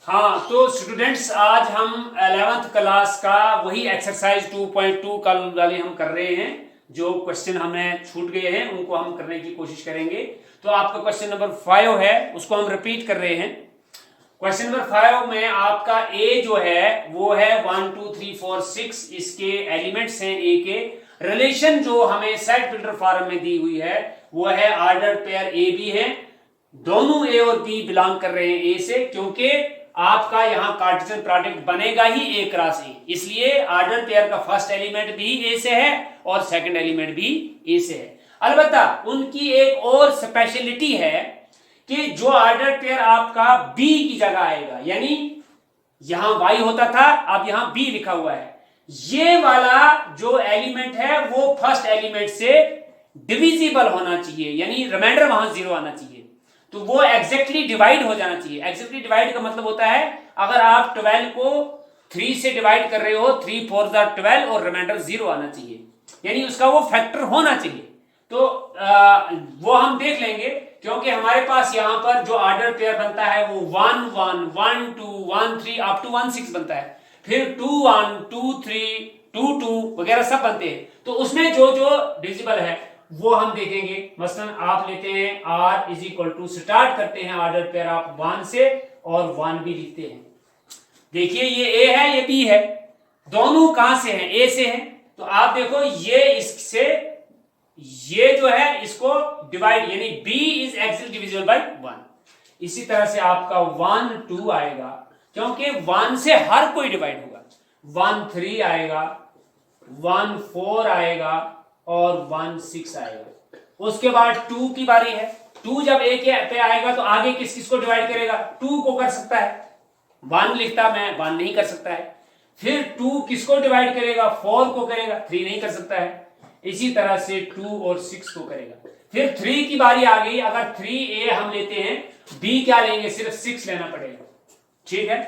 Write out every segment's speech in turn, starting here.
हाँ, तो स्टूडेंट्स आज हम 11th क्लास का वही एक्सरसाइज 2.2 कल वाले हम कर रहे हैं। जो क्वेश्चन हमें छूट गए हैं उनको हम करने की कोशिश करेंगे। तो आपका क्वेश्चन नंबर 5 है, उसको हम रिपीट कर रहे हैं। क्वेश्चन नंबर 5 में आपका ए जो है वो है 1 2 3 4 6, इसके एलिमेंट्स हैं ए के। रिलेशन जो हमें सेट फिल्टर फॉर्म में दी हुई है वो है ऑर्डर पेयर ए बी है। दोनों ए और बी बिलोंग कर रहे हैं ए से, क्योंकि आपका यहां कार्टेशियन प्रोडक्ट बनेगा ही ए क्रॉस ए, इसलिए ऑर्डर पेयर का फर्स्ट एलिमेंट भी ए से है और सेकंड एलिमेंट भी ए से है। अलबत्ता उनकी एक और स्पेशलिटी है कि जो ऑर्डर पेयर आपका बी की जगह आएगा, यानी यहां वाई होता था अब यहां बी लिखा हुआ है, ये वाला जो एलिमेंट है वो फर्स्ट एलिमेंट से डिविजिबल होना चाहिए, यानी रिमाइंडर वहां 0 आना चाहिए। तो वो एग्जैक्टली डिवाइड हो जाना चाहिए। एग्जैक्टली डिवाइड का मतलब होता है अगर आप 12 को 3 से डिवाइड कर रहे हो, 3 4 12 और रिमाइंडर 0 आना चाहिए, यानी उसका वो फैक्टर होना चाहिए। तो वो हम देख लेंगे, क्योंकि हमारे पास यहां पर जो ऑर्डर पेयर बनता है वो 1 1 1 2 1 3 अप टू 1 6 बनता है, फिर 2 1 2 3 2 2 वगैरह सब बनते हैं। तो उसमें जो जो डिविजिबल है वो हम देखेंगे। मसलन आप लेते हैं r is equal to, start करते हैं ऑर्डर पेयर आप 1 से और 1 भी लिखते हैं। देखिए ये a है ये b है, दोनों कहां से हैं? a से हैं। तो आप देखो ये इससे ये जो है इसको डिवाइड, यानी b is axial divisible by 1। इसी तरह से आपका 1 2 आएगा, क्योंकि 1 से हर कोई डिवाइड होगा। 1 3 आएगा, 1 4 आएगा और 1 6 आएगा। उसके बाद 2 की बारी है। 2 जब a के पे आएगा तो आगे किस किस को डिवाइड करेगा? 2 को कर सकता है, 1 लिखता मैं 1 नहीं कर सकता है। फिर 2 किसको डिवाइड करेगा? 4 को करेगा, 3 नहीं कर सकता है। इसी तरह से 2 और 6 को करेगा। फिर 3 की बारी आ गई। अगर 3a हम लेते हैं, b क्या लेंगे? सिर्फ 6 लेना पड़ेगा, ठीक है।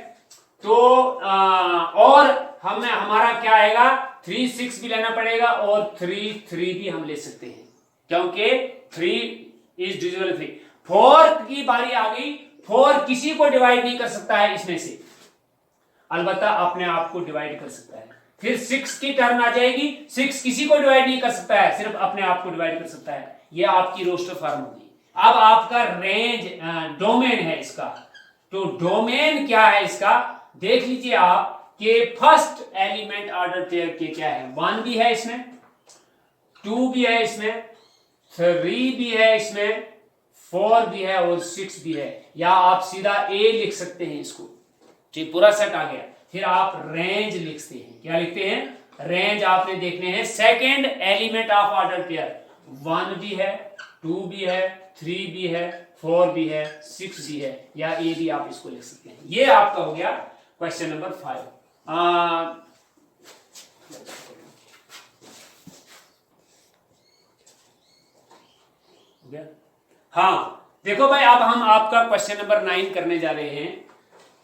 तो और हमारा क्या आएगा? 3 6 भी लेना पड़ेगा और 3 3 भी हम ले सकते हैं, क्योंकि 3 इज डिविजिबल 3। 4 की बारी आ गई। 4 किसी को डिवाइड नहीं कर सकता है इसमें से, अलबत्ता अपने आप को डिवाइड कर सकता है। फिर 6 की टर्न आ जाएगी। 6 किसी को डिवाइड नहीं कर सकता है, सिर्फ अपने आप को डिवाइड कर सकता है। ये आपकी रोस्टर फॉर्म होगी। अब आपका रेंज डोमेन है इसका। तो डोमेन क्या है इसका देख लीजिए आप, कि फर्स्ट एलिमेंट ऑर्डर पेयर के क्या है? 1 भी है इसमें, 2 भी है इसमें, 3 भी है इसमें, 4 भी है और 6 भी है। या आप सीधा a लिख सकते हैं इसको, ठीक, पूरा सेट आ गया। फिर आप रेंज लिखते हैं। क्या लिखते हैं? रेंज आपने देखने हैं second element of order pair. 1 भी है, 2 भी है, 3 भी है, 4 भी है, 6 भी है, या a भी आप इसको लिख सकते हैं। ये आपका हो गया क्वेश्चन नंबर 5। हाँ देखो भाई, अब हम आपका क्वेश्चन नंबर 9 करने जा रहे हैं।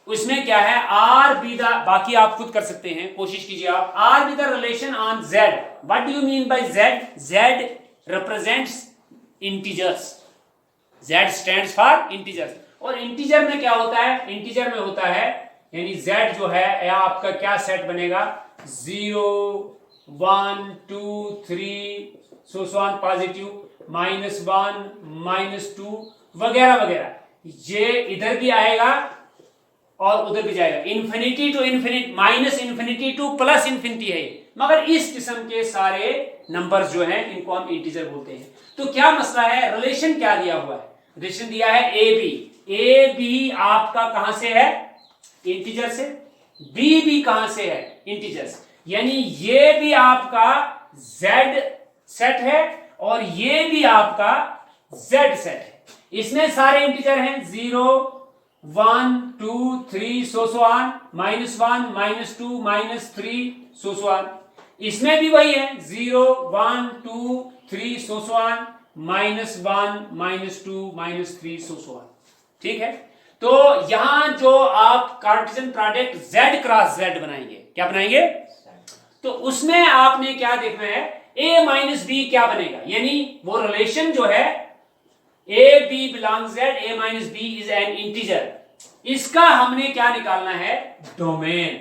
उसमें क्या है? आर बी द, बाकी आप खुद कर सकते हैं, कोशिश कीजिए आप। R be the relation on Z. What do you mean by Z? Z represents integers. Z stands for integers. और इंटीजर में क्या होता है? इंटीजर में होता है, यानी z जो है आपका क्या सेट बनेगा? 0 1 2 3 सो ऑन पॉजिटिव, -1 -2 वगैरह वगैरह। ये इधर भी आएगा और उधर भी जाएगा। Infinity to infinity, minus infinity to plus infinity है। मगर इस किस्म के सारे नंबर्स जो हैं इनको हम इंटीजर बोलते हैं। तो क्या मसला है? रिलेशन क्या दिया हुआ है? रिलेशन दिया है ए बी। ए बी आपका कहां से है? इंटीजर से। बी भी कहां से है? इंटीजर से। यानी ये भी आपका z सेट है और ये भी आपका z सेट है। इसमें सारे इंटीजर हैं, 0 1 2 3 सो ऑन, -1 -2 -3 सो ऑन। इसमें भी वही है, 0 1 2 3 सो ऑन, -1 -2 -3 सो ऑन, ठीक है। तो यहां जो आप Cartesian product z cross z बनाएंगे, क्या बनाएंगे? तो उसमें आपने क्या देखना है? a माइनस बी क्या बनेगा, यानी वो रिलेशन जो है a b belongs z, a minus b is an integer. इसका हमने क्या निकालना है, डोमेन।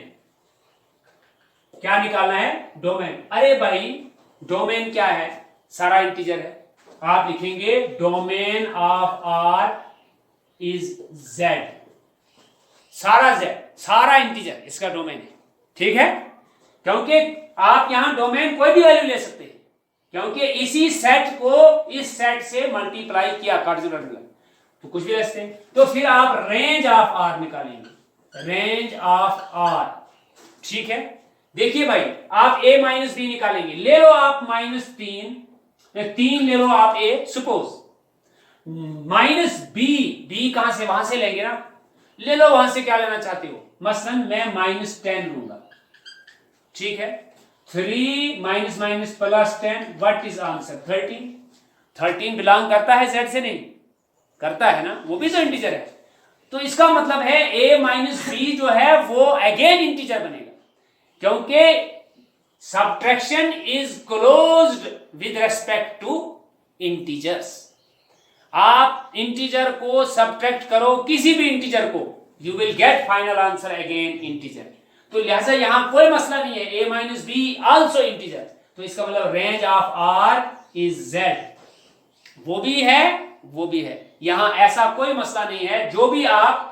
क्या निकालना है, डोमेन। अरे भाई डोमेन क्या है, सारा इंटीजर है। आप लिखेंगे domain of R is Z, सारा जेड, सारा इंटीजर इसका डोमेन है। ठीक है, क्योंकि आप यहां डोमेन कोई भी वैल्यू ले सकते हैं, क्योंकि इसी सेट को इस सेट से मल्टीप्लाई किया कार्टेशियन मल्टीप्लाई, तो कुछ भी ले सकते हैं। तो फिर आप रेंज ऑफ आर निकालेंगे, रेंज ऑफ आर। ठीक है, देखिए भाई आप a माइनस बी निकालेंगे, ले लो आप -3 ले लो आप a, सपोज माइनस बी कहां से, वहां से लेंगे ना, ले लो वहां से क्या लेना चाहते हो, मसलन मैं -10 लूंगा। ठीक है, 3 minus minus plus 10, what is answer, 13 belong करता है जेड से, नहीं करता है ना, वो भी तो इंटीजर है। तो इसका मतलब है a माइनस बी जो है वो अगेन इंटीजर बनेगा, क्योंकि subtraction is closed with respect to integers. आप इंटीजर को सब्ट्रैक्ट करो, किसी भी इंटीजर को, you will get final answer again integer. तो लिहाजा यहां कोई मसला नहीं है, a minus B also integer. तो इसका मतलब range of R is Z, वो भी है वो भी है, यहां ऐसा कोई मसला नहीं है। जो भी आप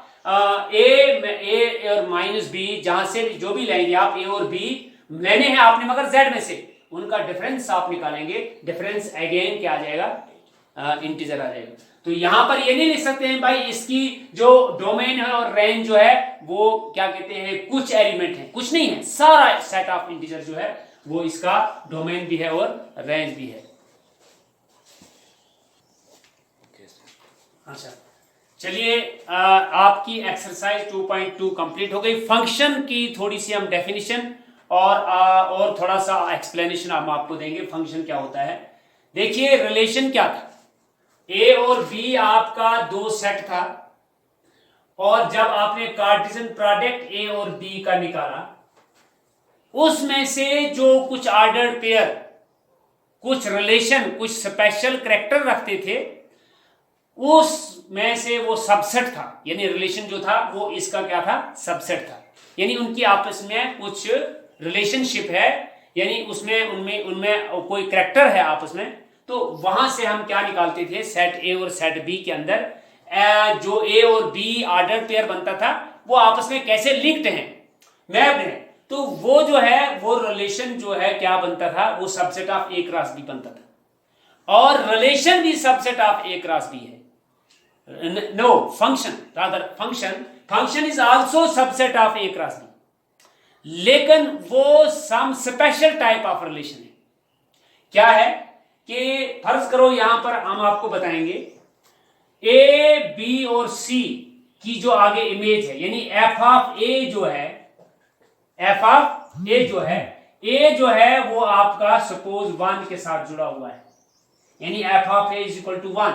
ए और माइनस बी, जहां से जो भी लेंगे आप, ए और बी लेने हैं आपने, मगर जेड में से उनका डिफरेंस आप निकालेंगे, डिफरेंस अगेन क्या आ जाएगा, इंटीजर आ जाएगा। तो यहां पर ये नहीं लिख सकते हैं भाई इसकी जो डोमेन है और रेंज जो है वो क्या कहते हैं, कुछ एलिमेंट है, कुछ नहीं है, सारा सेट ऑफ इंटीजर जो है वो इसका डोमेन भी है और रेंज भी है। अच्छा चलिए, आपकी एक्सरसाइज 2.2 कंप्लीट हो गई। फंक्शन की थोड़ी सी हम डेफिनेशन और थोड़ा सा एक्सप्लेनेशन हम आपको देंगे, फंक्शन क्या होता है। देखिए रिलेशन क्या था, ए और बी आपका दो सेट था, और जब आपने कार्टेशियन प्रोडक्ट ए और बी का निकाला, उसमें से जो कुछ ऑर्डर्ड पेयर, कुछ रिलेशन, कुछ स्पेशल कैरेक्टर रखते थे, उसमें से वो सबसेट था, यानी रिलेशन जो था वो इसका क्या था, सबसेट था। यानी उनकी आपस में कुछ रिलेशनशिप है, यानी उसमें उनमें कोई कैरेक्टर है आपस में। तो वहां से हम क्या निकालते थे, सेट ए और सेट बी के अंदर जो ए और बी ऑर्डर पेयर बनता था, वो आपस में कैसे लिंक्ड हैं, मैप्ड हैं। तो वो जो है वो रिलेशन जो है क्या बनता था, वो subset of A cross B बनता था, और रिलेशन भी subset of A cross B है। No, function is also subset of A cross B, लेकिन वो some special type of relation है। क्या है कि फर्ज करो यहां पर हम आपको बताएंगे ए बी और सी की जो आगे इमेज है, यानी एफ ऑफ ए जो है, एफ ऑफ ए जो है वो आपका सपोज 1 के साथ जुड़ा हुआ है, यानी F of A is equal to 1।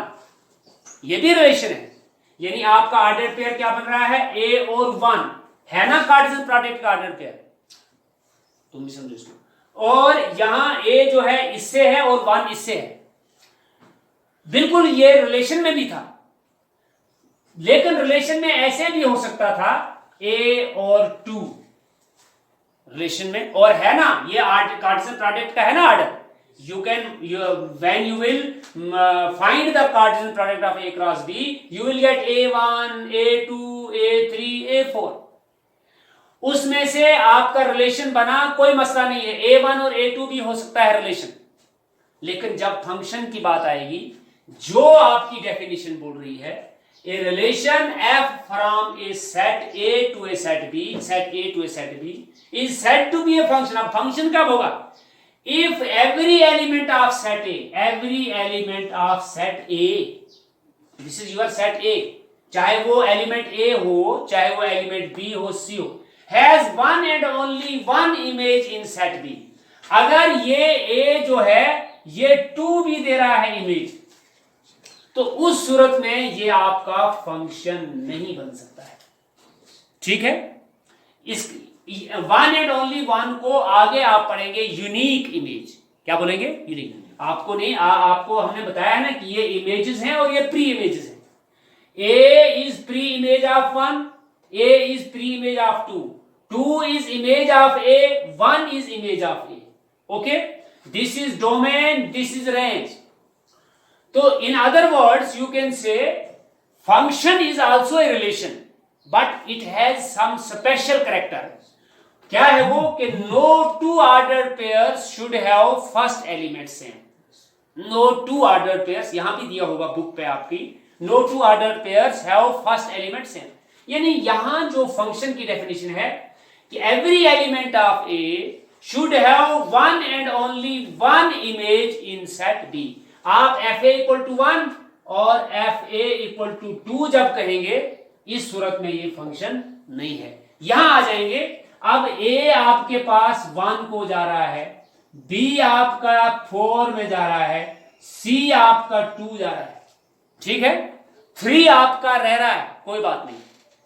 ये भी रिलेशन है, यानी आपका ऑर्डर पेयर क्या बन रहा है, ए और 1 है ना, कार्टेशियन प्रोडक्ट का ऑर्डर पेयर, तुम भी समझो इसको। और यहां ए जो है इससे है और 1 इससे है, बिल्कुल ये रिलेशन में भी था, लेकिन रिलेशन में ऐसे भी हो सकता था ए और 2 रिलेशन में, और है ना ये कार्टेशियन प्रोडक्ट का है ना order, when you will find the Cartesian product of A cross B, you will get A1, A2, A3, A4। उसमें से आपका रिलेशन बना, कोई मसला नहीं है, A1 और A2 भी हो सकता है रिलेशन। लेकिन जब फंक्शन की बात आएगी, जो आपकी डेफिनेशन बोल रही है, a relation f from a set A to a set B, set A to a set B is said to be a function। अब फंक्शन कब होगा, if every element of set A, this is your set A, चाहे वो element A हो, चाहे वो element B हो, C हो, has one and only one image in set B। अगर ये A जो है ये 2 भी दे रहा है इमेज, तो उस सूरत में ये आपका फंक्शन नहीं बन सकता है। ठीक है, इस वन एंड ओनली वन को आगे आप पढ़ेंगे यूनिक इमेज। क्या बोलेंगे, यूनिक। आपको नहीं आपको हमने बताया ना कि ये इमेजेस हैं और ये प्री इमेजेस हैं। A is pre-image of 1, A is pre-image of 2, 2 is image of A, 1 is image of A. Okay? This is domain, this is range. So in other words, you can say function is also a relation, but it has some special character. क्या है वो कि no two ordered pairs should have first element same. No two ordered pairs, यहां भी दिया होगा book पे आपकी, no two ordered pairs have first element same. यानी यहां जो फंक्शन की डेफिनेशन है कि every element of A should have one and only one image in set B. आप fa इक्वल टू 1 और fa इक्वल टू 2 जब कहेंगे, इस सूरत में ये फंक्शन नहीं है. यहां आ जाएंगे. अब A आपके पास 1 को जा रहा है, B आपका 4 में जा रहा है, C आपका 2 जा रहा है. ठीक है, 3 आपका रह रहा है, कोई बात नहीं,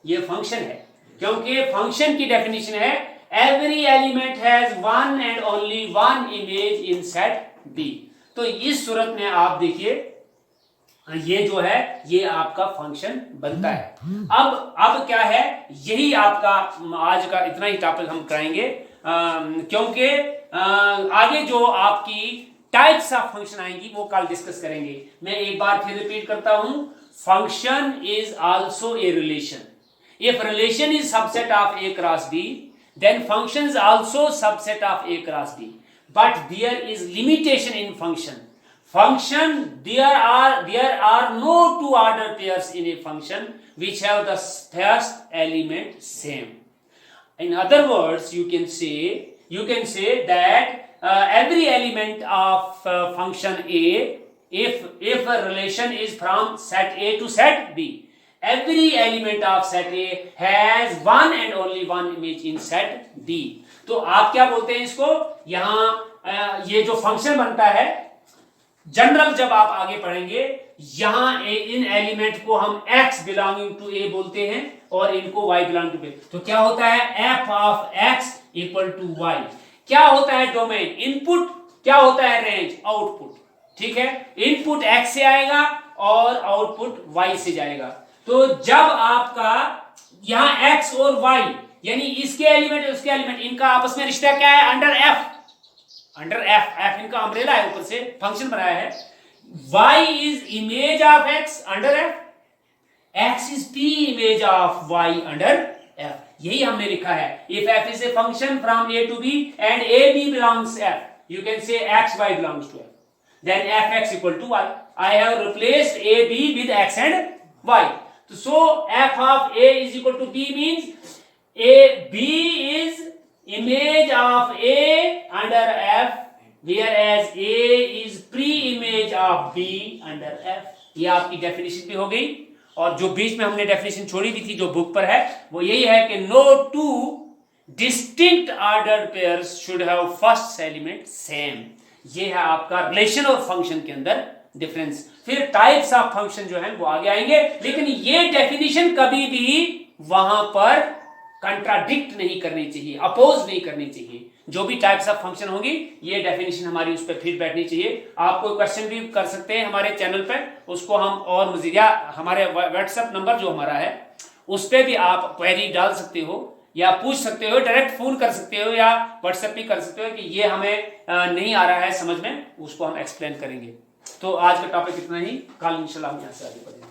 ये फंक्शन है. क्योंकि फंक्शन की डेफिनेशन है every element has one and only one image in set B. तो इस सूरत में आप देखिए ये जो है ये आपका फंक्शन बनता है. अब क्या है, यही आपका आज का इतना ही टॉपिक हम कराएंगे, क्योंकि आगे जो आपकी टाइप्स ऑफ फंक्शन आएंगी वो कल डिस्कस करेंगे. मैं एक बार फिर रिपीट करता हूं, function is also a relation. If relation is subset of A cross B, then function is also subset of A cross B. But there is limitation in function. Function, there are no two ordered pairs in a function which have the first element same. In other words, you can say that every element of function A, if a relation is from set A to set B, every element of set A has one and only one image in set B. तो आप क्या बोलते हैं इसको, यहां ये जो function बनता है जनरल जब आप आगे पढ़ेंगे, यहां इन एलिमेंट को हम x बिलोंगिंग टू A बोलते हैं और इनको y बिलोंग टू B. तो क्या होता है f of x equal to y. क्या होता है डोमेन, इनपुट. क्या होता है रेंज, आउटपुट. ठीक है, इनपुट x से आएगा और आउटपुट y से जाएगा. तो जब आपका यहां x और y यानी इसके एलिमेंट और उसके एलिमेंट, इनका आपस में रिश्ता क्या है, अंडर f इनका अम्ब्रेला है, ऊपर से फंक्शन बनाया है. y is image of x under f, x is p image of y under f. यही हमने लिखा है. If f is a function from a to b and a b belongs f, you can say x y belongs to f, then fx equal to y. I have replaced a b with x and y. So f of A is equal to B means B is image of A under F, whereas A is pre-image of B under F. ये आपकी definition भी हो गई. और जो बीच में हमने definition छोड़ी भी थी जो बुक पर है, वो यही है कि no two distinct ordered pairs should have first element same. ये है आपका रिलेशन और फंक्शन के अंदर डिफरेंस. फिर टाइप्स ऑफ फंक्शन जो है वो आगे आएंगे, लेकिन ये डेफिनेशन कभी भी वहां पर कंट्राडिक्ट नहीं करनी चाहिए, अपोज नहीं करनी चाहिए. जो भी टाइप्स ऑफ फंक्शन होगी ये डेफिनेशन हमारी उस पर फिट बैठनी चाहिए. आप कोई क्वेश्चन भी कर सकते हैं हमारे चैनल पे, उसको हम और मजीद, या हमारे व्हाट्सएप नंबर जो हमारा है उस पर भी आप क्वेरी डाल सकते हो या पूछ सकते हो, डायरेक्ट फोन कर सकते हो या व्हाट्सएप भी कर सकते हो कि ये हमें नहीं आ रहा है समझ में, उसको हम एक्सप्लेन करेंगे. तो आज का टॉपिक इतना ही, कल इंशाल्लाह हम यहाँ से आगे बढ़ेंगे.